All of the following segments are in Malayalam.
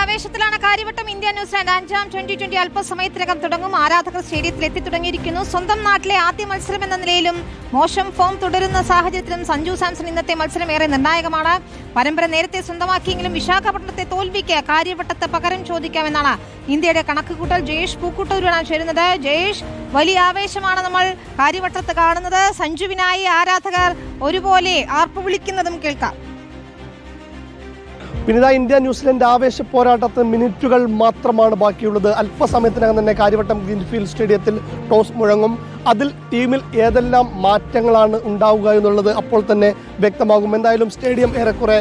ആവേശത്തിലാണ് കാര്യവട്ടം. ഇന്ത്യ ന്യൂസിലാൻഡ് 5ാം T20 അല്പസമയത്തിനകം തുടങ്ങും. ആരാധകർ സ്റ്റേഡിയത്തിൽ എത്തിത്തുടങ്ങിയിരിക്കുന്നു. സ്വന്തം നാട്ടിലെ ആദ്യ മത്സരം എന്ന നിലയിലും മോശം ഫോം തുടരുന്ന സാഹചര്യത്തിലും സഞ്ജു സാംസൺ ഇന്നത്തെ മത്സരം ഏറെ നിർണായകമാണ്. പരമ്പര നേരത്തെ സ്വന്തമാക്കിയെങ്കിലും വിശാഖപട്ടണത്തെ തോൽവിക്ക് കാര്യവട്ടത്ത് പകരം ചോദിക്കാമെന്നാണ് ഇന്ത്യയുടെ കണക്കുകൂട്ടൽ. ജയേഷ് പൂക്കുട്ടൂരാണ് ചേരുന്നത്. ജയേഷ്, വലിയ ആവേശമാണ് നമ്മൾ കാര്യവട്ടത്ത് കാണുന്നത്. സഞ്ജുവിനായി ആരാധകർ ഒരുപോലെ ആർപ്പ് വിളിക്കുന്നതും കേൾക്കാം. പിന്നീട് ഇന്ത്യ ന്യൂസിലൻഡ് ആവേശ പോരാട്ടത്തിന് മിനിറ്റുകൾ മാത്രമാണ് ബാക്കിയുള്ളത്. അല്പസമയത്തിനകം തന്നെ കാര്യവട്ടം ഗ്രീൻഫീൽഡ് സ്റ്റേഡിയത്തിൽ ടോസ് മുഴങ്ങും. അതിൽ ടീമിൽ ഏതെല്ലാം മാറ്റങ്ങളാണ് ഉണ്ടാവുക എന്നുള്ളത് അപ്പോൾ തന്നെ വ്യക്തമാകും. എന്തായാലും സ്റ്റേഡിയം ഏറെക്കുറെ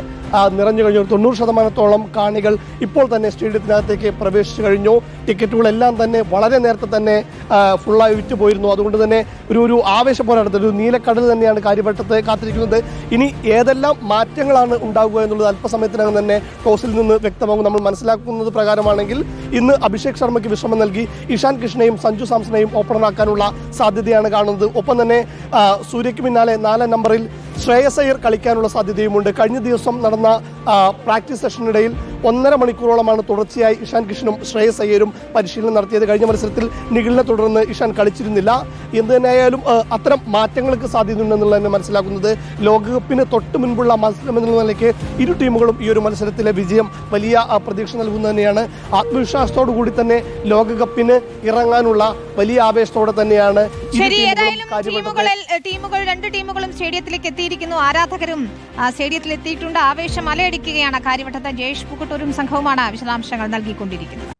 നിറഞ്ഞു കഴിഞ്ഞു. 90% കാണികൾ ഇപ്പോൾ തന്നെ സ്റ്റേഡിയത്തിനകത്തേക്ക് പ്രവേശിച്ചു കഴിഞ്ഞു. ടിക്കറ്റുകളെല്ലാം തന്നെ വളരെ നേരത്തെ തന്നെ ഫുള്ളായി വിറ്റുപോയിരുന്നു. അതുകൊണ്ട് തന്നെ ഒരു ആവേശ പോരാട്ടത്തിൽ ഒരു നീലക്കടൽ തന്നെയാണ് കാര്യവട്ടത്ത് കാത്തിരിക്കുന്നത്. ഇനി ഏതെല്ലാം മാറ്റങ്ങളാണ് ഉണ്ടാവുക എന്നുള്ളത് അല്പസമയത്തിനകം തന്നെ ടോസിൽ നിന്ന് വ്യക്തമാകും. നമ്മൾ മനസ്സിലാക്കുന്നത് പ്രകാരമാണെങ്കിൽ ഇന്ന് അഭിഷേക് ശർമ്മയ്ക്ക് വിശ്രമം നൽകി ഇഷാൻ കിഷനെയും സഞ്ജു സാംസണെയും ഓപ്പണറാക്കാനുള്ള സാധ്യതയാണ് കാണുന്നത്. ഒപ്പം തന്നെ സൂര്യയ്ക്ക് പിന്നാലെ 4 നമ്പറിൽ ശ്രേയസ് അയ്യർ കളിക്കാനുള്ള സാധ്യതയുമുണ്ട്. കഴിഞ്ഞ ദിവസം നടന്ന പ്രാക്ടീസ് സെഷനിടയിൽ 1.5 മണിക്കൂറോളമാണ് തുടർച്ചയായി ഇഷാൻ കിഷനും ശ്രേയസ് അയ്യരും പരിശീലനം നടത്തിയത്. കഴിഞ്ഞ മത്സരത്തിൽ നിഖിലിനെ തുടർന്ന് ഇഷാൻ കളിച്ചിരുന്നില്ല. എന്ത് തന്നെയായാലും അത്തരം മാറ്റങ്ങൾക്ക് സാധ്യതയുണ്ടെന്നുള്ളതാണ് മനസ്സിലാക്കുന്നത്. ലോകകപ്പിന് തൊട്ട് മുൻപുള്ള മത്സരം എന്നുള്ള നിലയ്ക്ക് ഇരു ടീമുകളും ഈ ഒരു മത്സരത്തിലെ വിജയം വലിയ പ്രതീക്ഷ നൽകുന്നത് തന്നെയാണ്. ആത്മവിശ്വാസത്തോടു കൂടി തന്നെ ലോകകപ്പിന് ഇറങ്ങാനുള്ള വലിയ ആവേശത്തോടെ തന്നെയാണ് രണ്ട് ടീമുകളും സ്റ്റേഡിയത്തിലേക്ക് എത്തിയിരിക്കുന്നു. ആരാധകരും സ്റ്റേഡിയത്തിൽ എത്തിയിട്ടുണ്ട്. ആവേശം അലയടിക്കുകയാണ്. കാര്യവട്ടത്ത് ജയേഷ് പൂക്കുട്ടൂരും സംഘവുമാണ് വിശദാംശങ്ങൾ നൽകിക്കൊണ്ടിരിക്കുന്നത്.